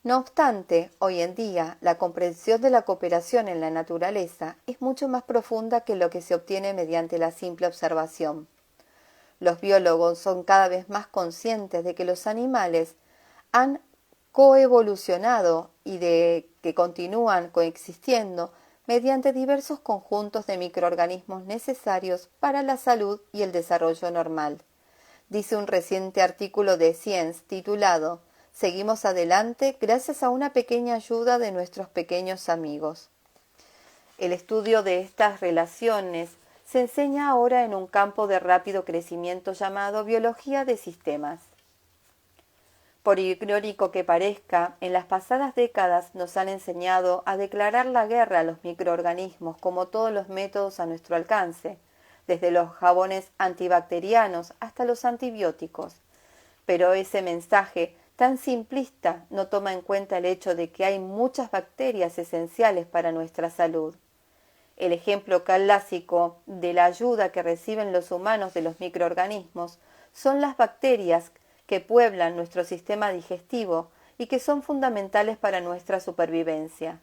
No obstante, hoy en día, la comprensión de la cooperación en la naturaleza es mucho más profunda que lo que se obtiene mediante la simple observación. Los biólogos son cada vez más conscientes de que los animales han coevolucionado y de que continúan coexistiendo mediante diversos conjuntos de microorganismos necesarios para la salud y el desarrollo normal. Dice un reciente artículo de Science titulado «Seguimos adelante gracias a una pequeña ayuda de nuestros pequeños amigos». El estudio de estas relaciones se enseña ahora en un campo de rápido crecimiento llamado biología de sistemas. Por irónico que parezca, en las pasadas décadas nos han enseñado a declarar la guerra a los microorganismos como todos los métodos a nuestro alcance, desde los jabones antibacterianos hasta los antibióticos. Pero ese mensaje tan simplista no toma en cuenta el hecho de que hay muchas bacterias esenciales para nuestra salud. El ejemplo clásico de la ayuda que reciben los humanos de los microorganismos son las bacterias que pueblan nuestro sistema digestivo y que son fundamentales para nuestra supervivencia.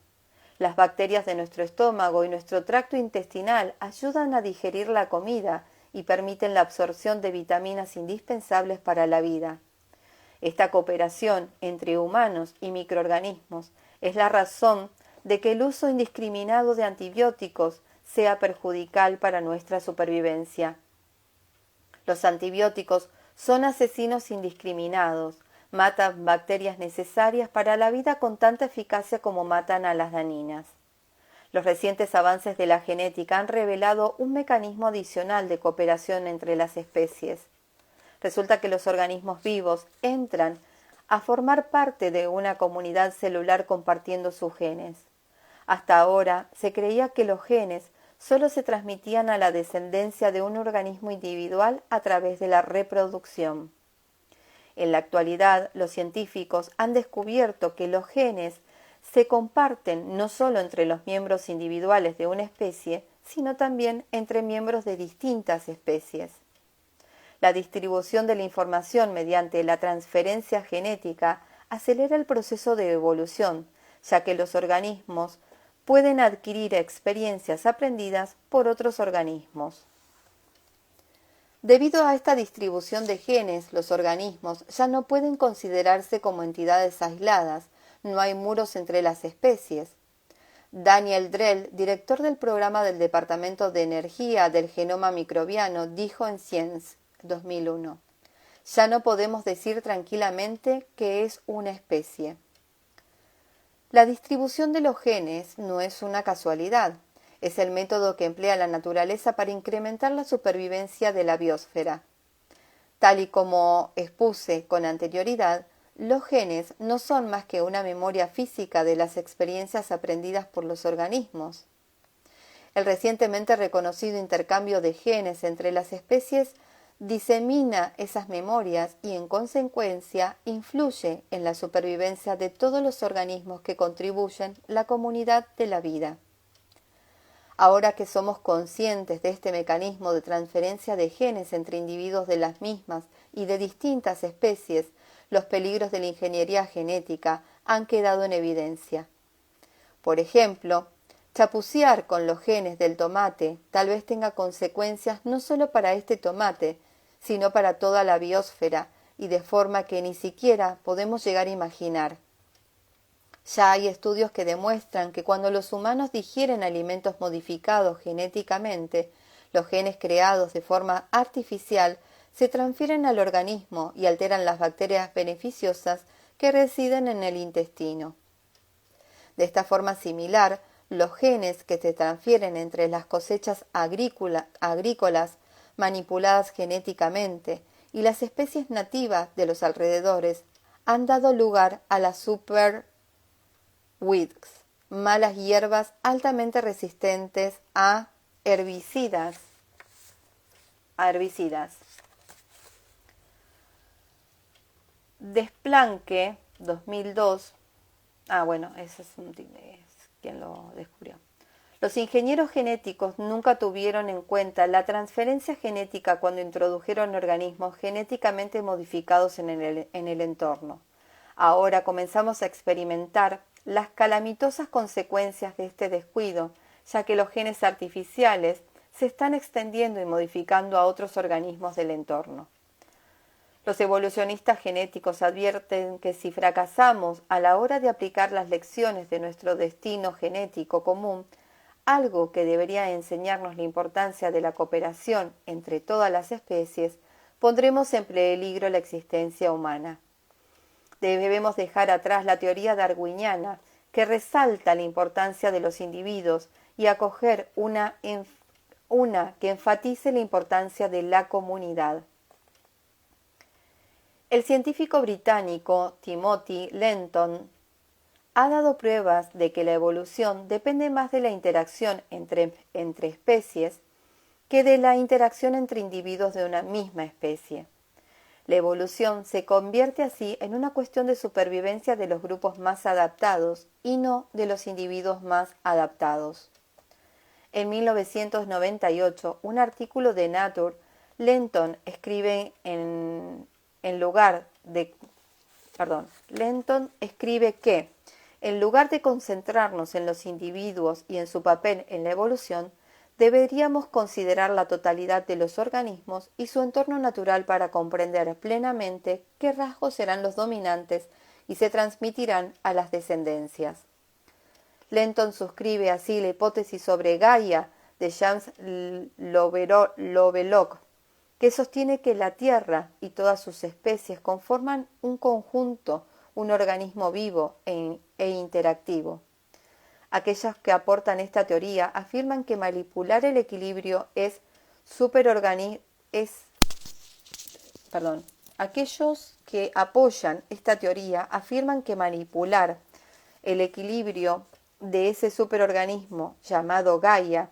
Las bacterias de nuestro estómago y nuestro tracto intestinal ayudan a digerir la comida y permiten la absorción de vitaminas indispensables para la vida. Esta cooperación entre humanos y microorganismos es la razón de que el uso indiscriminado de antibióticos sea perjudicial para nuestra supervivencia. Los antibióticos son asesinos indiscriminados, matan bacterias necesarias para la vida con tanta eficacia como matan a las dañinas. Los recientes avances de la genética han revelado un mecanismo adicional de cooperación entre las especies. Resulta que los organismos vivos entran a formar parte de una comunidad celular compartiendo sus genes. Hasta ahora se creía que los genes solo se transmitían a la descendencia de un organismo individual a través de la reproducción. En la actualidad, los científicos han descubierto que los genes se comparten no solo entre los miembros individuales de una especie, sino también entre miembros de distintas especies. La distribución de la información mediante la transferencia genética acelera el proceso de evolución, ya que los organismos pueden adquirir experiencias aprendidas por otros organismos. Debido a esta distribución de genes, los organismos ya no pueden considerarse como entidades aisladas, no hay muros entre las especies. Daniel Drell, director del programa del Departamento de Energía del Genoma Microbiano, dijo en Science 2001, ya no podemos decir tranquilamente que es una especie. La distribución de los genes no es una casualidad, es el método que emplea la naturaleza para incrementar la supervivencia de la biosfera. Tal y como expuse con anterioridad, los genes no son más que una memoria física de las experiencias aprendidas por los organismos. El recientemente reconocido intercambio de genes entre las especies disemina esas memorias y, en consecuencia, influye en la supervivencia de todos los organismos que contribuyen a la comunidad de la vida. Ahora que somos conscientes de este mecanismo de transferencia de genes entre individuos de las mismas y de distintas especies, los peligros de la ingeniería genética han quedado en evidencia. Por ejemplo, chapucear con los genes del tomate tal vez tenga consecuencias no solo para este tomate, sino para toda la biosfera, y de forma que ni siquiera podemos llegar a imaginar. Ya hay estudios que demuestran que cuando los humanos digieren alimentos modificados genéticamente, los genes creados de forma artificial se transfieren al organismo y alteran las bacterias beneficiosas que residen en el intestino. De esta forma similar, los genes que se transfieren entre las cosechas agrícolas manipuladas genéticamente y las especies nativas de los alrededores han dado lugar a las super weeds, malas hierbas altamente resistentes a herbicidas. Desplanque 2002. Ese es quien lo descubrió. Los ingenieros genéticos nunca tuvieron en cuenta la transferencia genética cuando introdujeron organismos genéticamente modificados en el entorno. Ahora comenzamos a experimentar las calamitosas consecuencias de este descuido, ya que los genes artificiales se están extendiendo y modificando a otros organismos del entorno. Los evolucionistas genéticos advierten que si fracasamos a la hora de aplicar las lecciones de nuestro destino genético común, algo que debería enseñarnos la importancia de la cooperación entre todas las especies, pondremos en peligro la existencia humana. Debemos dejar atrás la teoría darwiniana, que resalta la importancia de los individuos, y acoger una que enfatice la importancia de la comunidad. El científico británico Timothy Lenton ha dado pruebas de que la evolución depende más de la interacción entre especies que de la interacción entre individuos de una misma especie. La evolución se convierte así en una cuestión de supervivencia de los grupos más adaptados y no de los individuos más adaptados. En 1998, un artículo de Nature, Lenton escribe que, en lugar de concentrarnos en los individuos y en su papel en la evolución, deberíamos considerar la totalidad de los organismos y su entorno natural para comprender plenamente qué rasgos serán los dominantes y se transmitirán a las descendencias. Lenton suscribe así la hipótesis sobre Gaia de James Lovelock, que sostiene que la Tierra y todas sus especies conforman un conjunto, un organismo vivo e interactivo. Aquellos que aportan esta teoría afirman que manipular el equilibrio Aquellos que apoyan esta teoría afirman que manipular el equilibrio de ese superorganismo llamado Gaia,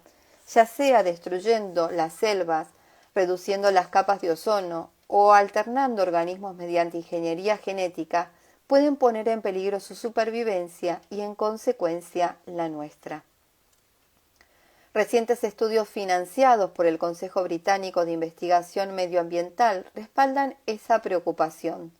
ya sea destruyendo las selvas, reduciendo las capas de ozono o alternando organismos mediante ingeniería genética, pueden poner en peligro su supervivencia y, en consecuencia, la nuestra. Recientes estudios financiados por el Consejo Británico de Investigación Medioambiental respaldan esa preocupación.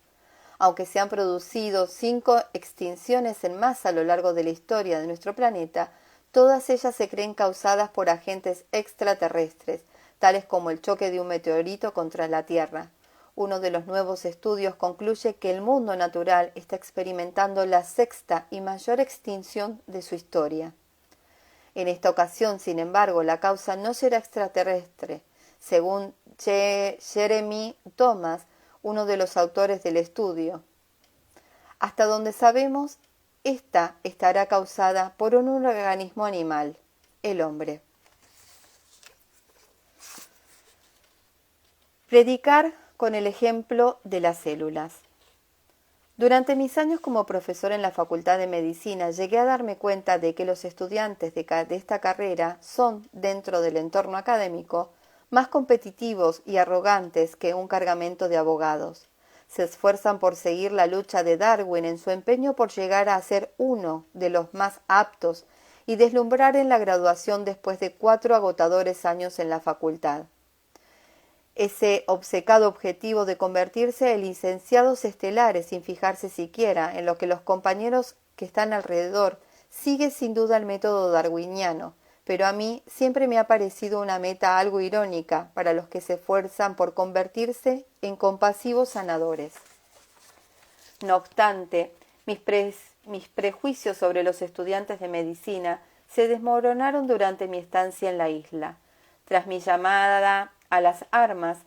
Aunque se han producido 5 extinciones en masa a lo largo de la historia de nuestro planeta, todas ellas se creen causadas por agentes extraterrestres, tales como el choque de un meteorito contra la Tierra. Uno de los nuevos estudios concluye que el mundo natural está experimentando la 6ª y mayor extinción de su historia. En esta ocasión, sin embargo, la causa no será extraterrestre, según Jeremy Thomas, uno de los autores del estudio. Hasta donde sabemos, esta estará causada por un organismo animal, el hombre. Predicar con el ejemplo de las células. Durante mis años como profesor en la Facultad de Medicina, llegué a darme cuenta de que los estudiantes de esta carrera son, dentro del entorno académico, más competitivos y arrogantes que un cargamento de abogados. Se esfuerzan por seguir la lucha de Darwin en su empeño por llegar a ser uno de los más aptos y deslumbrar en la graduación después de 4 agotadores años en la facultad. Ese obcecado objetivo de convertirse en licenciados estelares sin fijarse siquiera en lo que los compañeros que están alrededor sigue sin duda el método darwiniano, pero a mí siempre me ha parecido una meta algo irónica para los que se esfuerzan por convertirse en compasivos sanadores. No obstante, mis prejuicios sobre los estudiantes de medicina se desmoronaron durante mi estancia en la isla. Tras mi llamada a las armas,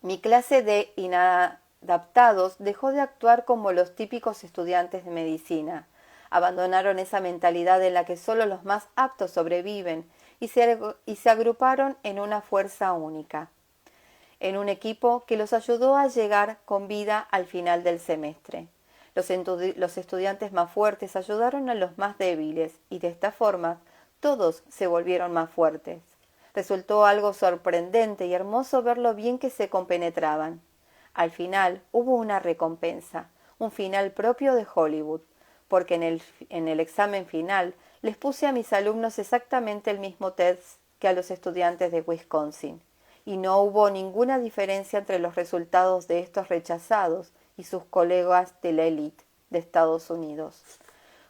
mi clase de inadaptados dejó de actuar como los típicos estudiantes de medicina. Abandonaron esa mentalidad en la que solo los más aptos sobreviven y se agruparon en una fuerza única, en un equipo que los ayudó a llegar con vida al final del semestre. Los estudiantes más fuertes ayudaron a los más débiles y de esta forma todos se volvieron más fuertes. Resultó algo sorprendente y hermoso ver lo bien que se compenetraban. Al final hubo una recompensa, un final propio de Hollywood, porque en el examen final les puse a mis alumnos exactamente el mismo test que a los estudiantes de Wisconsin, y no hubo ninguna diferencia entre los resultados de estos rechazados y sus colegas de la élite de Estados Unidos.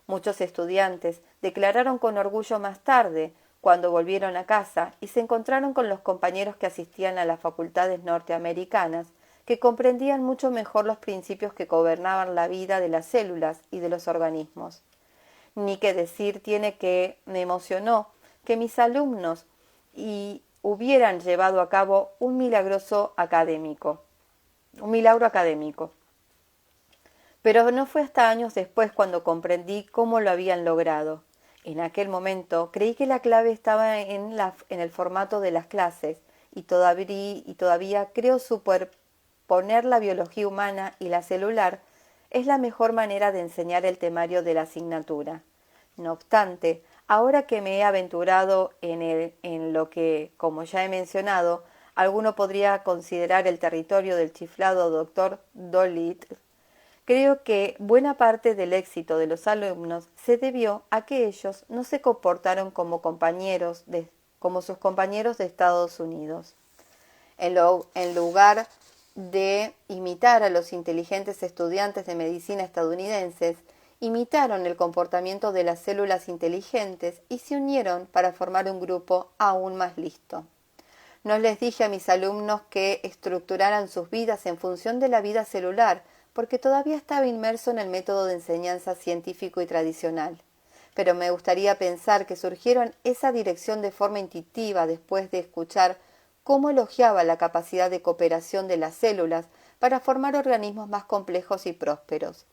Muchos estudiantes declararon con orgullo más tarde, cuando volvieron a casa y se encontraron con los compañeros que asistían a las facultades norteamericanas, que comprendían mucho mejor los principios que gobernaban la vida de las células y de los organismos. Ni que decir tiene que me emocionó que mis alumnos hubieran llevado a cabo un milagro académico. Pero no fue hasta años después cuando comprendí cómo lo habían logrado. En aquel momento creí que la clave estaba en el formato de las clases y todavía creo superponer la biología humana y la celular es la mejor manera de enseñar el temario de la asignatura. No obstante, ahora que me he aventurado en lo que, como ya he mencionado, alguno podría considerar el territorio del chiflado Dr. Dolittle, creo que buena parte del éxito de los alumnos se debió a que ellos no se comportaron como sus compañeros de Estados Unidos. En lugar de imitar a los inteligentes estudiantes de medicina estadounidenses, imitaron el comportamiento de las células inteligentes y se unieron para formar un grupo aún más listo. No les dije a mis alumnos que estructuraran sus vidas en función de la vida celular, porque todavía estaba inmerso en el método de enseñanza científico y tradicional. Pero me gustaría pensar que surgieron esa dirección de forma intuitiva después de escuchar cómo elogiaba la capacidad de cooperación de las células para formar organismos más complejos y prósperos.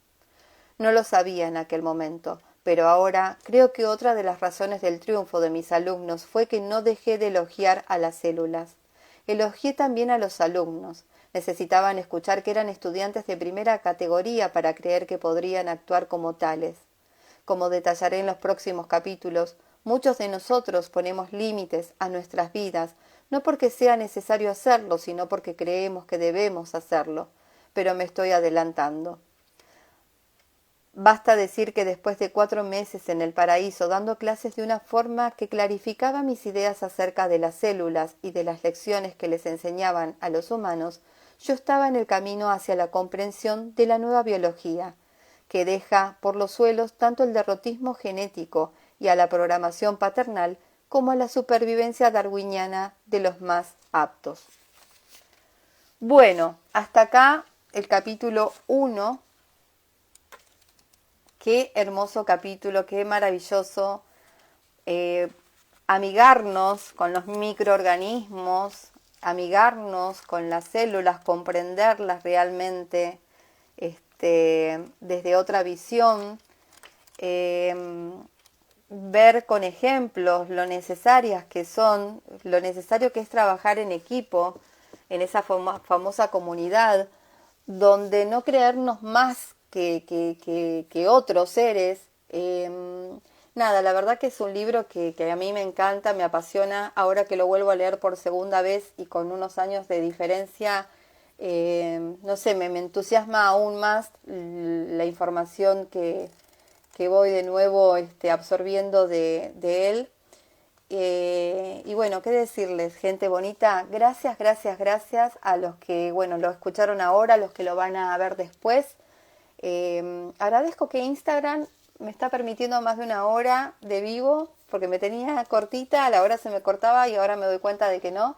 No lo sabía en aquel momento, pero ahora creo que otra de las razones del triunfo de mis alumnos fue que no dejé de elogiar a las células. Elogié también a los alumnos. Necesitaban escuchar que eran estudiantes de primera categoría para creer que podrían actuar como tales. Como detallaré en los próximos capítulos, muchos de nosotros ponemos límites a nuestras vidas, no porque sea necesario hacerlo, sino porque creemos que debemos hacerlo. Pero me estoy adelantando. Basta decir que después de 4 meses en el paraíso dando clases de una forma que clarificaba mis ideas acerca de las células y de las lecciones que les enseñaban a los humanos, yo estaba en el camino hacia la comprensión de la nueva biología, que deja por los suelos tanto el derrotismo genético y a la programación paternal como a la supervivencia darwiniana de los más aptos. Bueno, hasta acá el capítulo 1. Qué hermoso capítulo, qué maravilloso amigarnos con los microorganismos, amigarnos con las células, comprenderlas realmente desde otra visión, ver con ejemplos lo necesarias que son, lo necesario que es trabajar en equipo, en esa famosa comunidad, donde no creernos más que otros seres. Nada, la verdad que es un libro que a mí me encanta, me apasiona, ahora que lo vuelvo a leer por segunda vez y con unos años de diferencia, no sé, me entusiasma aún más la información que voy de nuevo absorbiendo de él. Y bueno, qué decirles, gente bonita, gracias, gracias, gracias a los que, bueno, lo escucharon ahora, a los que lo van a ver después. Agradezco que Instagram me está permitiendo más de 1 hora de vivo, porque me tenía cortita, a la hora se me cortaba y ahora me doy cuenta de que no.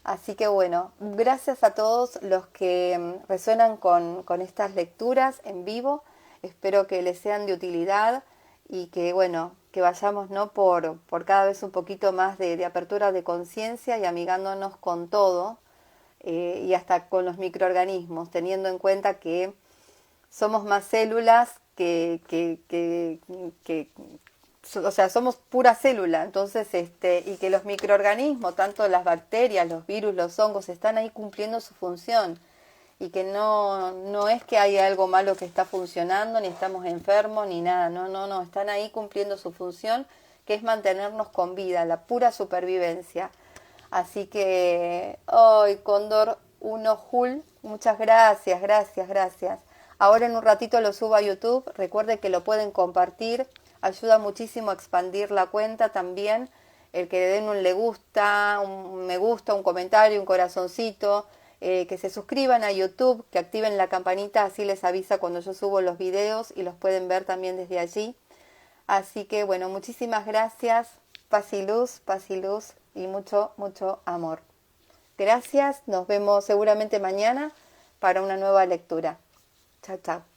Así que bueno, gracias a todos los que resuenan con estas lecturas en vivo. Espero que les sean de utilidad y que bueno, que vayamos ¿no? por cada vez un poquito más de apertura de conciencia y amigándonos con todo y hasta con los microorganismos, teniendo en cuenta que somos más células o sea, somos pura célula, entonces, y que los microorganismos, tanto las bacterias, los virus, los hongos, están ahí cumpliendo su función, y que no es que haya algo malo que está funcionando, ni estamos enfermos, ni nada, no, están ahí cumpliendo su función, que es mantenernos con vida, la pura supervivencia. Así que, hoy Cóndor 1 Jul, muchas gracias, gracias, gracias. Ahora en un ratito lo subo a YouTube, recuerde que lo pueden compartir, ayuda muchísimo a expandir la cuenta también, el que le den un le gusta, un me gusta, un comentario, un corazoncito, que se suscriban a YouTube, que activen la campanita, así les avisa cuando yo subo los videos y los pueden ver también desde allí. Así que bueno, muchísimas gracias, paz y luz y mucho, mucho amor. Gracias, nos vemos seguramente mañana para una nueva lectura. Chao, chao.